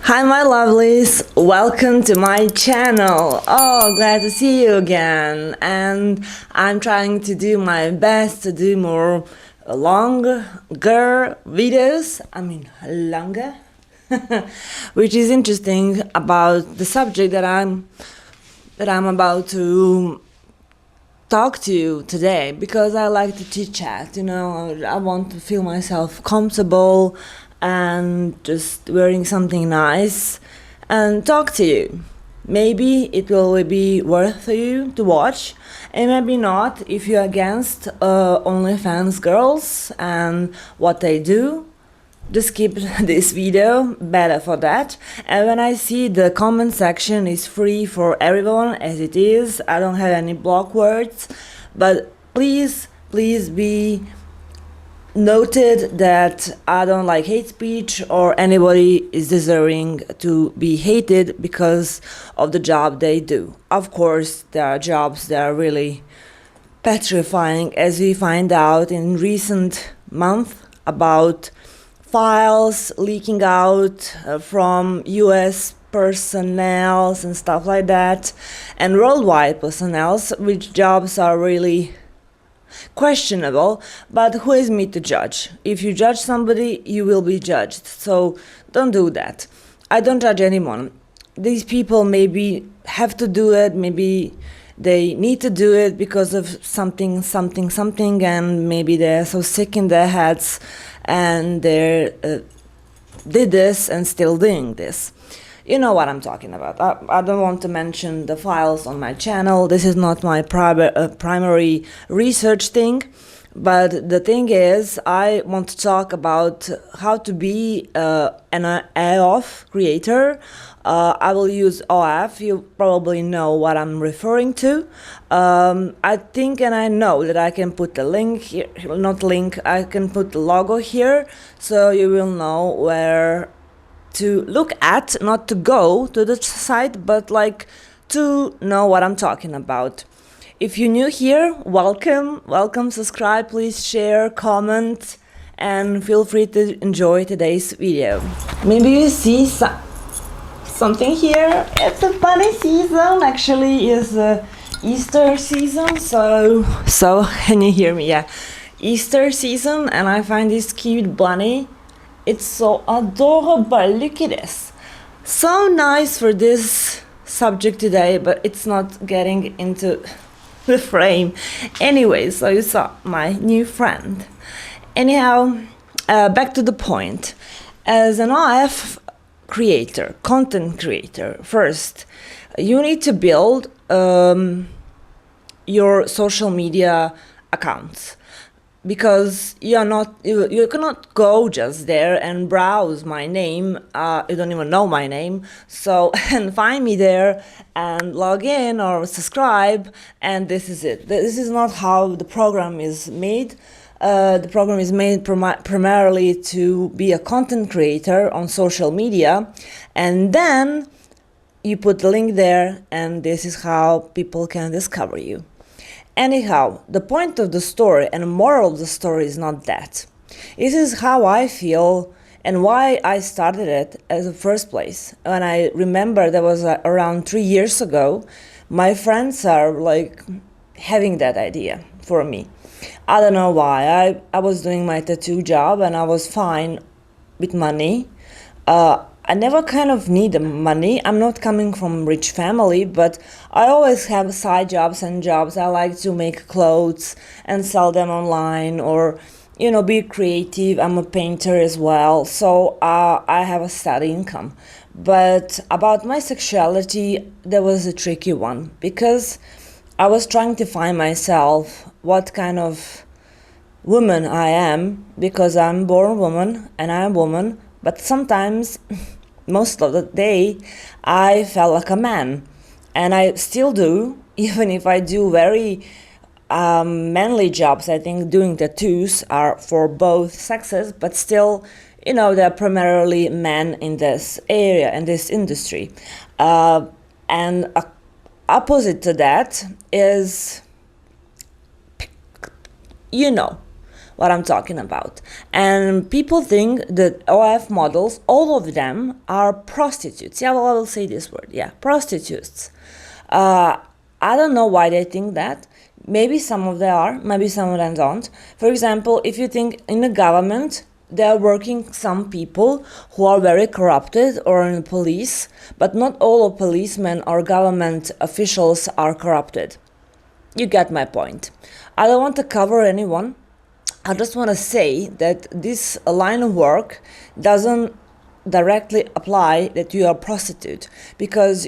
Hi my lovelies, welcome to my channel. Oh, glad to see you again. And I'm trying to do my best to do more longer videos. Longer. Which is interesting about the subject that I'm about to talk to you today, because I like to chit chat, I want to feel myself comfortable and just wearing something nice and talk to you. Maybe it will be worth for you to watch, and maybe not if you're against OnlyFans girls and what they do. Just skip this video, better for that. And when I see the comment section is free for everyone, as it is, I don't have any block words, but please be noted that I don't like hate speech, or anybody is deserving to be hated because of the job they do. Of course, there are jobs that are really petrifying, as we find out in recent months about files leaking out from US personnel and stuff like that, and worldwide personnel, which jobs are really questionable. But who is me to judge? If you judge somebody, you will be judged, so don't do that. I don't judge anyone. These people maybe have to do it, maybe they need to do it because of something, and maybe they're so sick in their heads and they did this and still doing this. You know what I'm talking about. I don't want to mention the files on my channel. This is not my primary research thing. But the thing is, I want to talk about how to be an AOF creator. I will use OF. You probably know what I'm referring to. I think and I know that I can put the link here, not link, I can put the logo here, so you will know where to look at, not to go to the site, but like to know what I'm talking about. If you're new here, welcome, subscribe, please share, comment, and feel free to enjoy today's video. Maybe you see something here. It's a funny season, actually is Easter season, so can you hear me? Yeah, Easter season, and I find this cute bunny. It's so adorable, look at this. So nice for this subject today, but it's not getting into the frame. Anyway, so you saw my new friend. Anyhow, back to the point. As an OF creator, content creator, first, you need to build your social media accounts. Because you cannot go just there and browse my name. You don't even know my name, so and find me there and log in or subscribe, and this is it. This is not how the program is made. The program is made primarily to be a content creator on social media, and then you put the link there, and this is how people can discover you. Anyhow, the point of the story and the moral of the story is not that. This is how I feel and why I started it as the first place. When I remember that was around 3 years ago, my friends are like having that idea for me. I don't know why. I was doing my tattoo job and I was fine with money. I never kind of need the money. I'm not coming from rich family, but I always have side jobs and jobs. I like to make clothes and sell them online, or, be creative. I'm a painter as well, so I have a steady income. But about my sexuality, that was a tricky one, because I was trying to find myself, what kind of woman I am, because I'm born woman and I'm a woman, but sometimes most of the day I felt like a man, and I still do, even if I do very manly jobs. I think doing tattoos are for both sexes, but still, they're primarily men in this area, in this industry. And opposite to that is, what I'm talking about. And people think that OF models, all of them are prostitutes. Yeah, well, I will say this word. Yeah, prostitutes. I don't know why they think that. Maybe some of them are, maybe some of them don't. For example, if you think in the government, there are working some people who are very corrupted, or in the police, but not all of policemen or government officials are corrupted. You get my point. I don't want to cover anyone. I just want to say that this line of work doesn't directly apply that you are a prostitute, because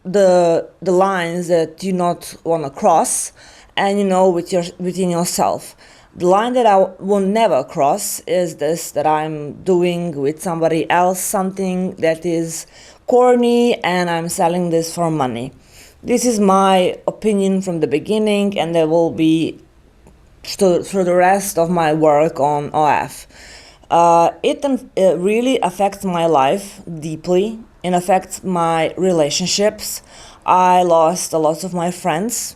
the lines that you not want to cross, and within yourself. The line that I will never cross is this, that I'm doing with somebody else something that is corny and I'm selling this for money. This is my opinion from the beginning, and there will be through the rest of my work on OF. It really affects my life deeply. It affects my relationships. I lost a lot of my friends.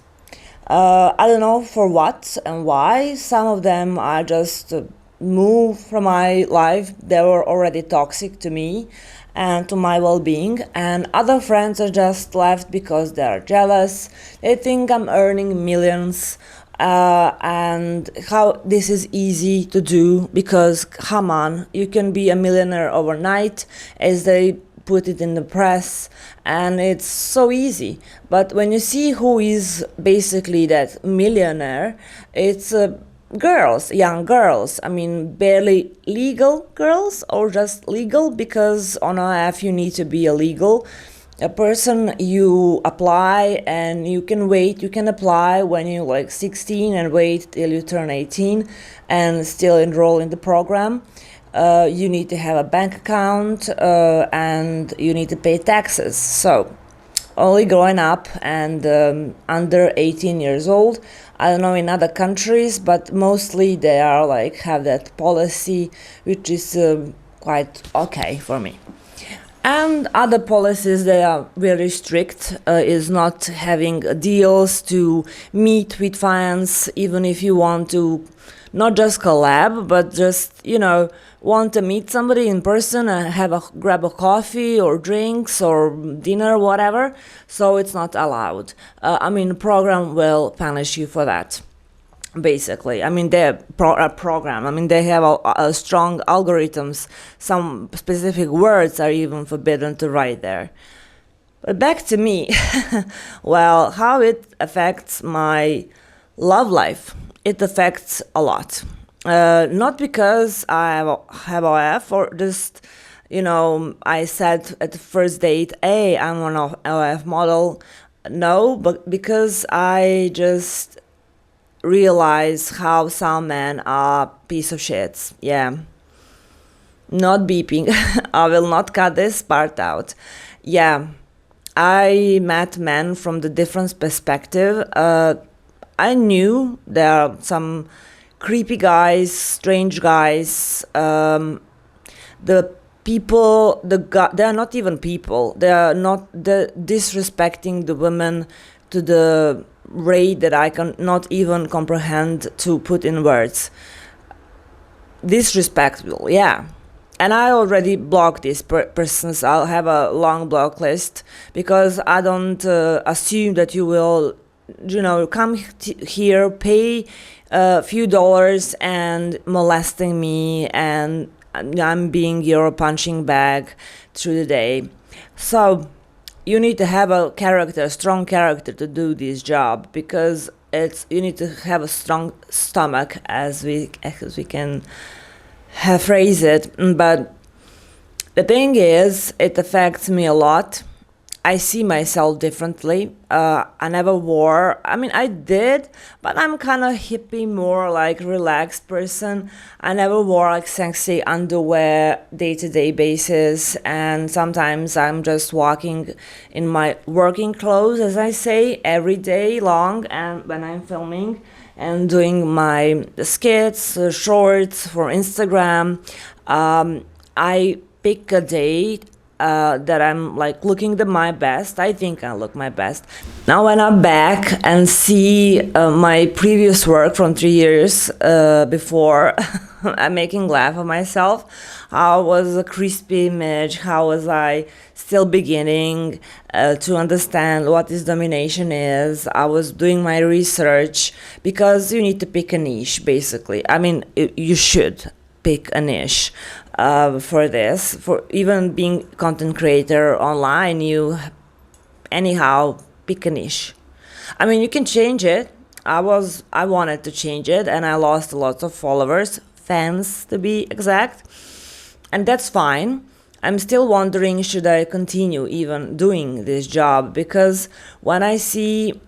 I don't know for what and why. Some of them I just moved from my life. They were already toxic to me and to my well-being. And other friends are just left because they are jealous. They think I'm earning millions. And how this is easy to do, because come on, you can be a millionaire overnight, as they put it in the press, and it's so easy. But when you see who is basically that millionaire, it's girls, young girls. I mean, barely legal girls, or just legal, because on OF you need to be a legal a person. You apply and you can apply when you're like 16 and wait till you turn 18 and still enroll in the program. You need to have a bank account, and you need to pay taxes. So only growing up and under 18 years old. I don't know in other countries, but mostly they are like have that policy, which is quite okay for me. And other policies, they are very strict, is not having deals to meet with fans, even if you want to not just collab, but just, want to meet somebody in person and grab a coffee or drinks or dinner, whatever. So it's not allowed. The program will punish you for that. Basically, they're a program. They have a strong algorithms. Some specific words are even forbidden to write there. But back to me. Well, how it affects my love life? It affects a lot. Not because I have OF, or just, I said at the first date, hey, I'm an OF model. No, but because I just realize how some men are piece of shits. Yeah. Not beeping. I will not cut this part out. Yeah. I met men from the different perspective. I knew there are some creepy guys, strange guys. The people, they are not even people. They are not disrespecting the women to the rate that I can not even comprehend to put in words. Disrespectful, yeah. And I already blocked these persons. I'll have a long block list, because I don't assume that you will, come here, pay a few dollars and molesting me, and I'm being your punching bag through the day. So you need to have a strong character to do this job, because you need to have a strong stomach, as we can phrase it. But the thing is, it affects me a lot. I see myself differently. I never wore, I did, but I'm kind of hippie, more like relaxed person. I never wore like sexy underwear day-to-day basis, and sometimes I'm just walking in my working clothes, as I say, every day long, and when I'm filming and doing my skits, shorts for Instagram. I pick a day that I'm like looking my best. I think I look my best. Now when I'm back and see my previous work from 3 years before, I'm making laugh of myself. How was a crispy image? How was I still beginning to understand what this domination is? I was doing my research because you need to pick a niche, basically. I mean, you should pick a niche for this. For even being content creator online, you anyhow pick a niche. I mean, you can change it. I wanted to change it, and I lost lots of followers, fans to be exact, and that's fine. I'm still wondering, should I continue even doing this job? Because when I see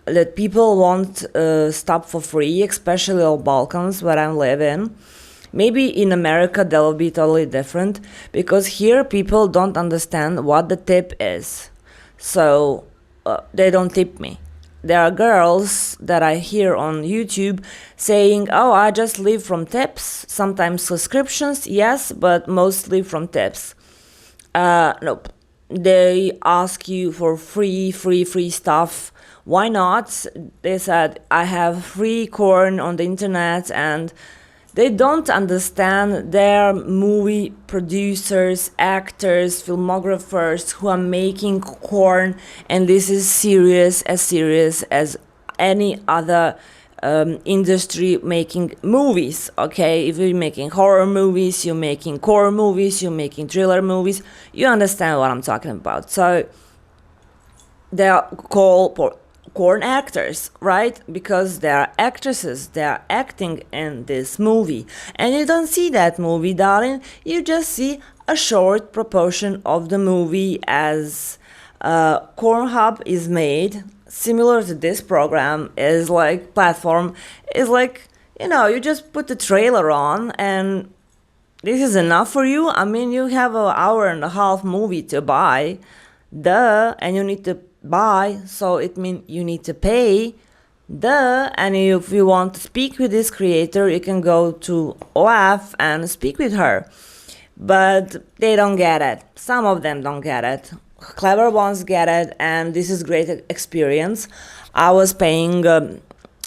that people want stuff for free, especially on Balkans where I live in, maybe in America that will be totally different, because here people don't understand what the tip is. So they don't tip me. There are girls that I hear on YouTube saying, "Oh, I just live from tips, sometimes subscriptions, yes, but mostly from tips." Nope. They ask you for free stuff. Why not? They said, "I have free corn on the internet," and they don't understand their movie producers, actors, filmographers who are making corn, and this is serious as any other industry making movies. Okay, if you're making horror movies, you're making horror movies, you're making thriller movies, you understand what I'm talking about. So they are called corn actors, right? Because they are actresses, they are acting in this movie. And you don't see that movie, darling. You just see a short proportion of the movie as Cornhub is made. Similar to this program is like platform, is like, you just put the trailer on and this is enough for you. I mean, you have an hour and a half movie to buy, duh, and you need to buy, so it means you need to pay, duh. And if you want to speak with this creator, you can go to OAF and speak with her. But they don't get it. Some of them don't get it. Clever ones get it, and this is great experience. I was paying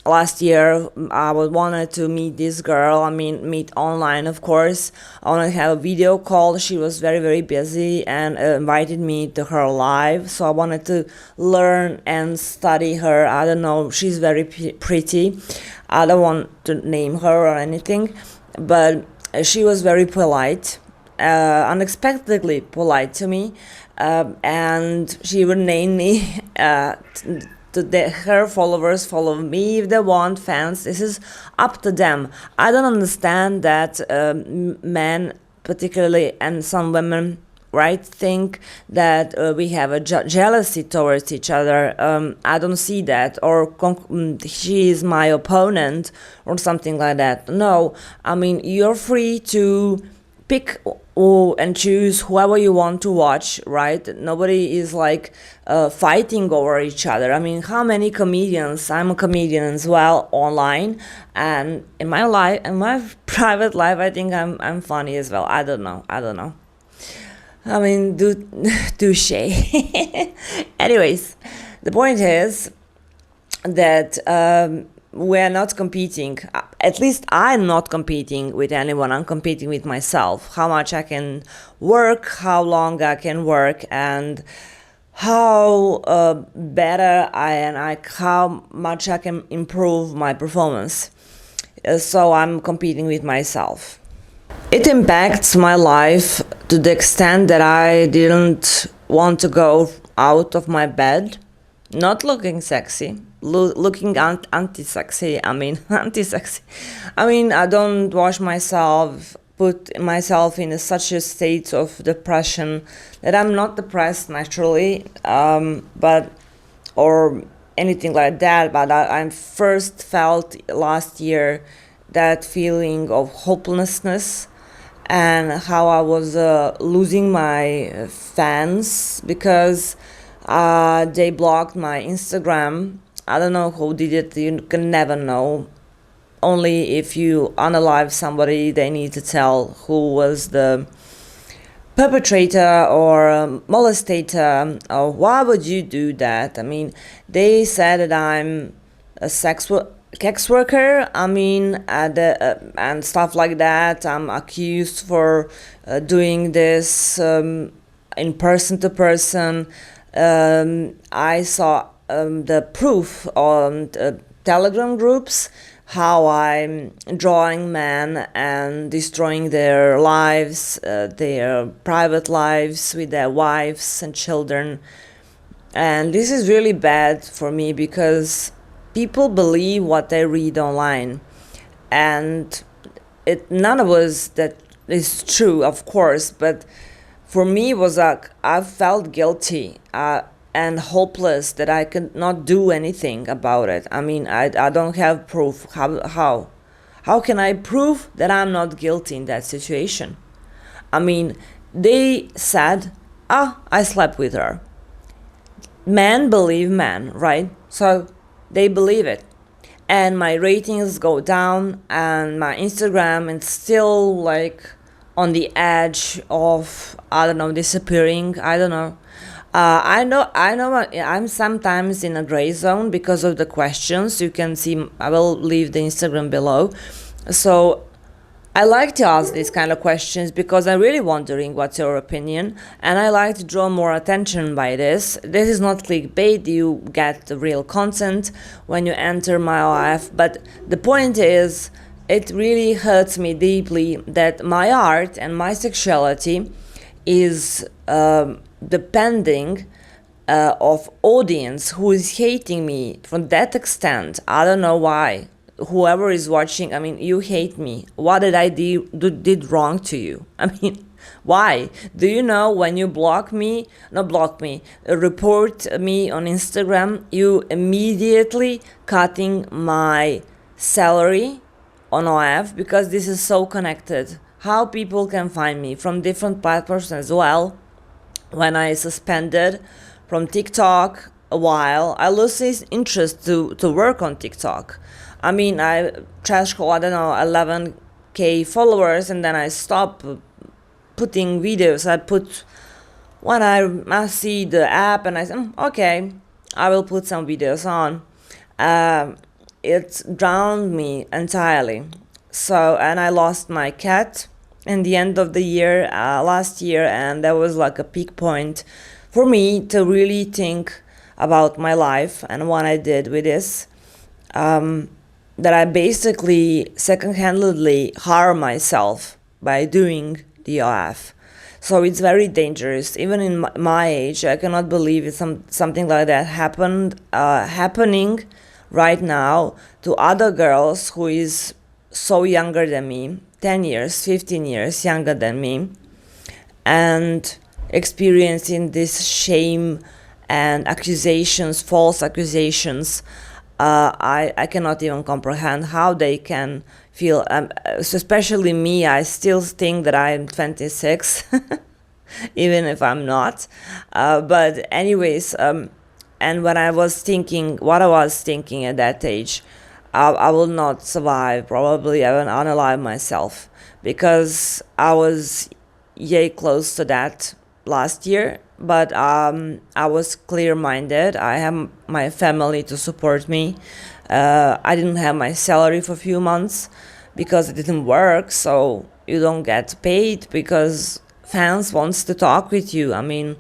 last year. I wanted to meet this girl. I mean, meet online, of course. I wanted to have a video call. She was very busy and invited me to her live. So I wanted to learn and study her. I don't know. She's very pretty. I don't want to name her or anything, but she was very polite, unexpectedly polite to me. And she would name me her followers follow me if they want, fans. This is up to them. I don't understand that men particularly and some women, right, think that we have a jealousy towards each other. I don't see that, or she is my opponent or something like that. No, I mean, you're free to pick and choose whoever you want to watch, right? Nobody is like fighting over each other. I mean, how many comedians? I'm a comedian as well online, and in my life, in my private life, I think I'm funny as well. I don't know. I mean, touche. Anyways, the point is that we're not competing. At least I'm not competing with anyone. I'm competing with myself. How much I can work, how long I can work, and how better how much I can improve my performance. So I'm competing with myself. It impacts my life to the extent that I didn't want to go out of my bed, not looking sexy, looking anti-sexy. I mean, anti-sexy. I mean, I don't wash myself, put myself in such a state of depression that I'm not depressed naturally, but or anything like that. But I first felt last year that feeling of hopelessness, and how I was losing my fans because they blocked my Instagram. I don't know who did it. You can never know. Only if you unalive somebody, they need to tell who was the perpetrator or molestator, or why would you do that? I mean, they said that I'm a sex worker. I mean, and stuff like that. I'm accused for doing this in person to person. I saw the proof on Telegram groups how I'm drawing men and destroying their lives, their private lives with their wives and children. And this is really bad for me because people believe what they read online. And none of us that is true, of course, but for me it was like I felt guilty and hopeless that I could not do anything about it. I mean, I don't have proof. How can I prove that I'm not guilty in that situation? I mean, they said, I slept with her. Men believe men, right? So they believe it. And my ratings go down, and my Instagram is still like on the edge of, I don't know, disappearing. I don't know. I'm sometimes in a gray zone because of the questions. You can see, I will leave the Instagram below. So I like to ask these kind of questions because I'm really wondering what's your opinion, and I like to draw more attention by this. This is not clickbait, you get the real content when you enter my OF, but the point is, it really hurts me deeply that my art and my sexuality is depending of audience who is hating me from that extent. I don't know why. Whoever is watching, I mean, you hate me. What did I did wrong to you? I mean, why? Do you know when you block me, not block me, report me on Instagram, you immediately cutting my salary on OF because this is so connected. How people can find me from different platforms as well. When I suspended from TikTok a while, I lost this interest to work on TikTok. I mean, I threshold, I don't know, 11K followers, and then I stopped putting videos. I put, when I see the app and I say, okay, I will put some videos on. It drowned me entirely. So, and I lost my cat in the end of the year, last year, and that was like a peak point for me to really think about my life and what I did with this. That I basically second-handedly harm myself by doing the OF. So it's very dangerous. Even in my age, I cannot believe it's something like that happening right now to other girls who is so younger than me, 10 years, 15 years younger than me, and experiencing this shame and accusations, false accusations. I cannot even comprehend how they can feel, especially me. I still think that I am 26, even if I'm not. But anyways, and when I was thinking, what I was thinking at that age, I will not survive. Probably I will unalive myself because I was yay close to that last year. But I was clear-minded. I have my family to support me. I didn't have my salary for a few months because it didn't work. So you don't get paid because fans wants to talk with you. I mean,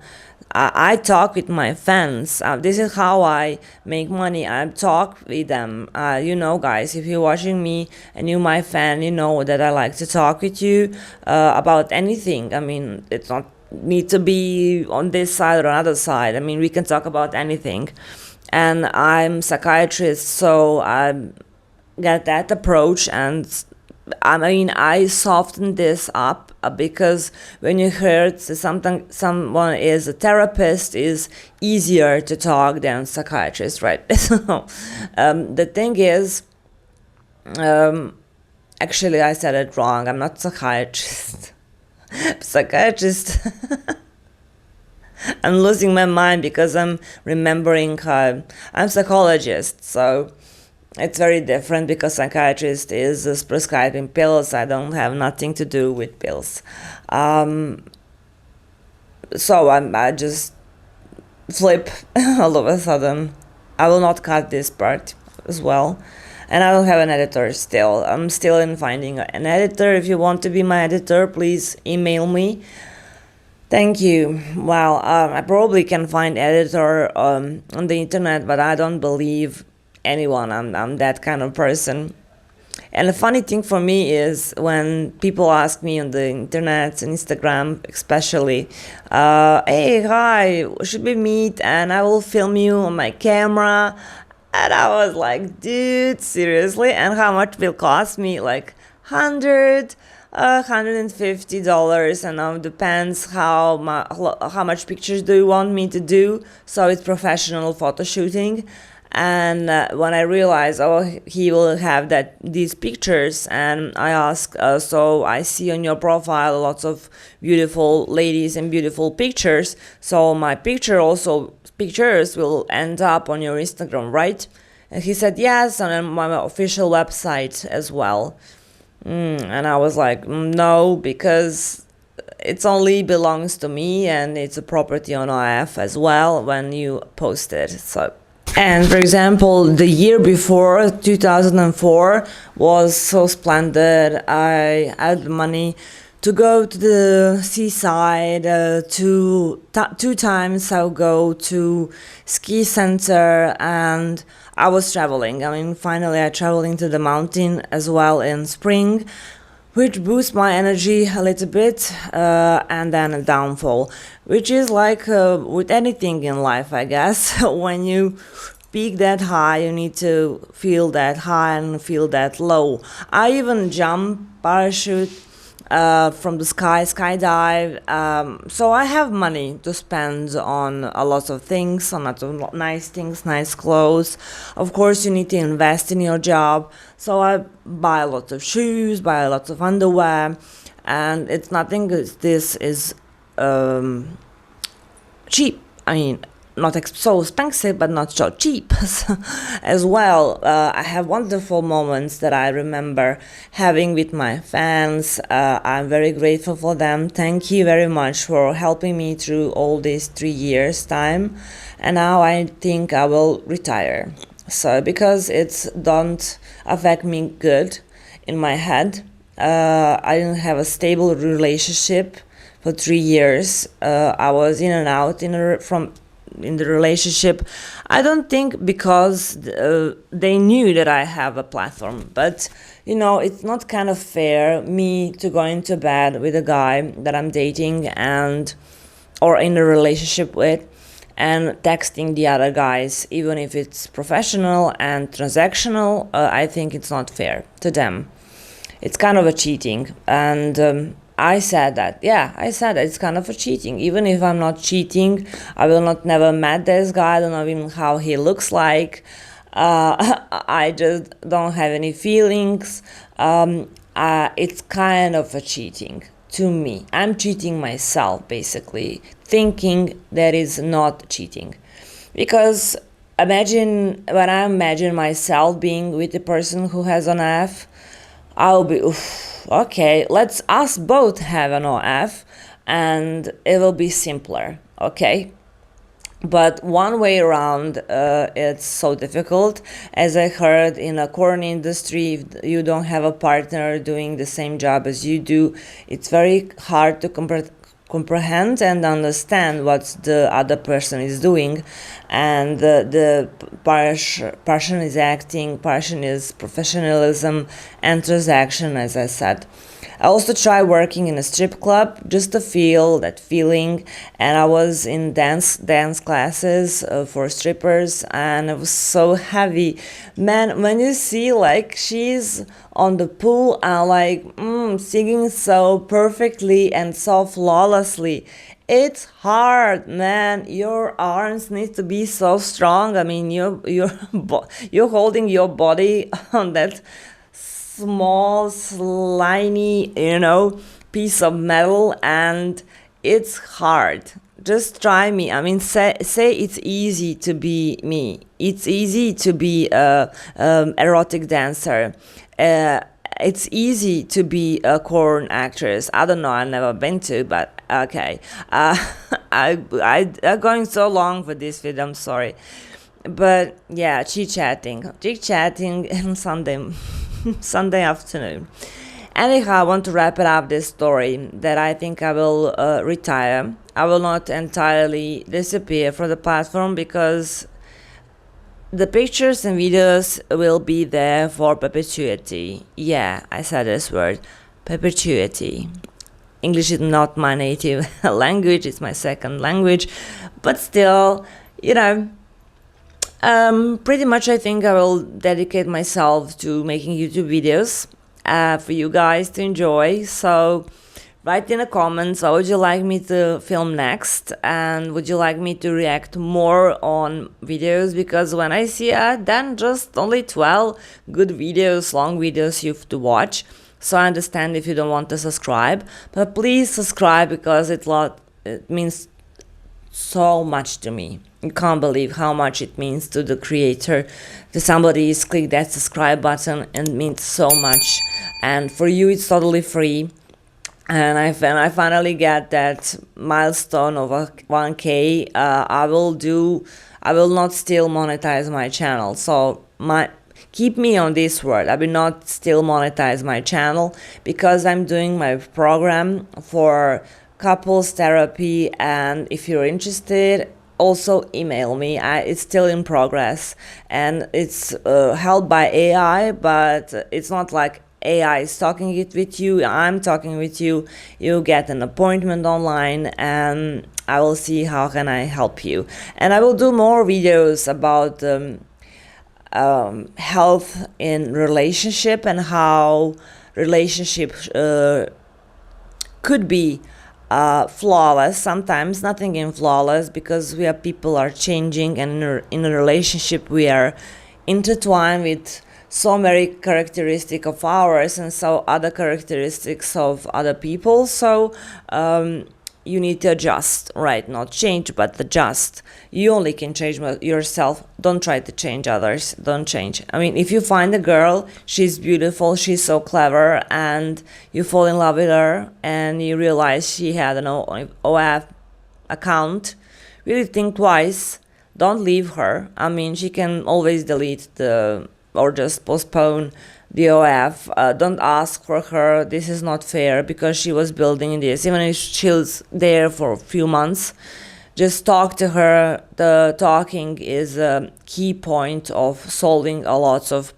I talk with my fans. This is how I make money. I talk with them. You know, guys, if you're watching me and you're my fan, you know that I like to talk with you about anything. I mean, it's not need to be on this side or another side. I mean, we can talk about anything. And I'm psychiatrist, so I get that approach, and I mean, I softened this up because when you heard someone is a therapist, is easier to talk than psychiatrist, right? So the thing is, actually, I said it wrong. I'm not psychiatrist. Psychiatrist. I'm losing my mind because I'm remembering I'm psychologist, so it's very different because psychiatrist is prescribing pills. I don't have nothing to do with pills. So I just flip all of a sudden. I will not cut this part as well. And I don't have an editor still. I'm still in finding an editor. If you want to be my editor, please email me. Thank you. Well, I probably can find editor on the internet, but I don't believe anyone. I'm that kind of person. And the funny thing for me is when people ask me on the internet and Instagram, especially, hey, hi, should we meet? And I will film you on my camera. And I was like, dude, seriously? And how much will cost me? Like 100, $150, and now depends how much pictures do you want me to do. So it's professional photo shooting. And when I realized, oh, he will have these pictures, and I ask, so I see on your profile lots of beautiful ladies and beautiful pictures. So my pictures will end up on your Instagram, right? And he said yes, and on my official website as well. And I was like, no, because it's only belongs to me, and it's a property on OF as well when you post it. So. And for example, the year before, 2004, was so splendid. I had money to go to the seaside. Two times I'll go to ski center, and I was traveling. I mean, finally I traveling to the mountain as well in spring, which boosts my energy a little bit, and then a downfall, which is like with anything in life, I guess. When you peak that high, you need to feel that high and feel that low. I even jump parachute from the skydive. So I have money to spend on a lot of things, on a lot of nice things, nice clothes. Of course, you need to invest in your job. So I buy a lot of shoes, buy a lot of underwear, and it's nothing. This is cheap. I mean, not so expensive, but not so cheap as well. I have wonderful moments that I remember having with my fans. I'm very grateful for them. Thank you very much for helping me through all these 3 years time. And now I think I will retire. So because it's don't affect me good in my head. I didn't have a stable relationship for 3 years. I was in and out in the relationship. I don't think because they knew that I have a platform, but it's not kind of fair me to go into bed with a guy that I'm dating or in a relationship with, and texting the other guys, even if it's professional and transactional. I think it's not fair to them. It's kind of a cheating, and I said that. Yeah, I said that it's kind of a cheating. Even if I'm not cheating, I will not never met this guy. I don't know even how he looks like. I just don't have any feelings. It's kind of a cheating to me. I'm cheating myself, basically, thinking that is not cheating. Because when I imagine myself being with a person who has an F, I'll be, okay, let's us both have an OF, and it will be simpler, okay? But one way around, it's so difficult. As I heard in a corn industry, if you don't have a partner doing the same job as you do, it's very hard to comprehend and understand what the other person is doing, and the passion is acting, passion is professionalism and transaction, as I said. I also tried working in a strip club just to feel that feeling, and I was in dance classes for strippers, and it was so heavy. Man, when you see like she's on the pool and like singing so perfectly and so flawlessly, it's hard, man. Your arms need to be so strong. I mean, you're holding your body on that small, slimy, piece of metal, and it's hard. Just try me. I mean, say it's easy to be me. It's easy to be a erotic dancer. it's easy to be a corn actress. I don't know, I've never been to, but okay. I'm going so long for this video, I'm sorry. But yeah, chit chatting on Sunday, Sunday afternoon. Anyhow, I want to wrap it up this story that I think I will retire. I will not entirely disappear from the platform because the pictures and videos will be there for perpetuity. Yeah, I said this word, perpetuity. English is not my native language, it's my second language, but still, you know, pretty much I think I will dedicate myself to making YouTube videos for you guys to enjoy. So write in the comments what would you like me to film next, and would you like me to react more on videos, because when I see then just only 12 good videos, long videos you have to watch. So I understand if you don't want to subscribe, but please subscribe because it means so much to me. You can't believe how much it means to the creator. To somebody is click that subscribe button and it means so much. And for you it's totally free. And I finally get that milestone of 1K, I will not still monetize my channel. So keep me on this word. I will not still monetize my channel because I'm doing my program for couples therapy, and if you're interested, also email me. It's still in progress, and it's held by AI, but it's not like AI is talking it with you, I'm talking with you. You get an appointment online and I will see how can I help you. And I will do more videos about health in relationship and how relationship could be flawless. Sometimes nothing in flawless, because people are changing, and in a relationship we are intertwined with so many characteristics of ours and so other characteristics of other people. So you need to adjust, right? Not change, but adjust. You only can change yourself. Don't try to change others. Don't change. I mean, if you find a girl, she's beautiful, she's so clever, and you fall in love with her and you realize she had an OF account, really think twice. Don't leave her. I mean, she can always delete or just postpone the OF. Don't ask for her. This is not fair because she was building this. Even if she's there for a few months, just talk to her. The talking is a key point of solving a lot of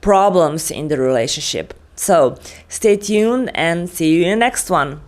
problems in the relationship. So stay tuned and see you in the next one.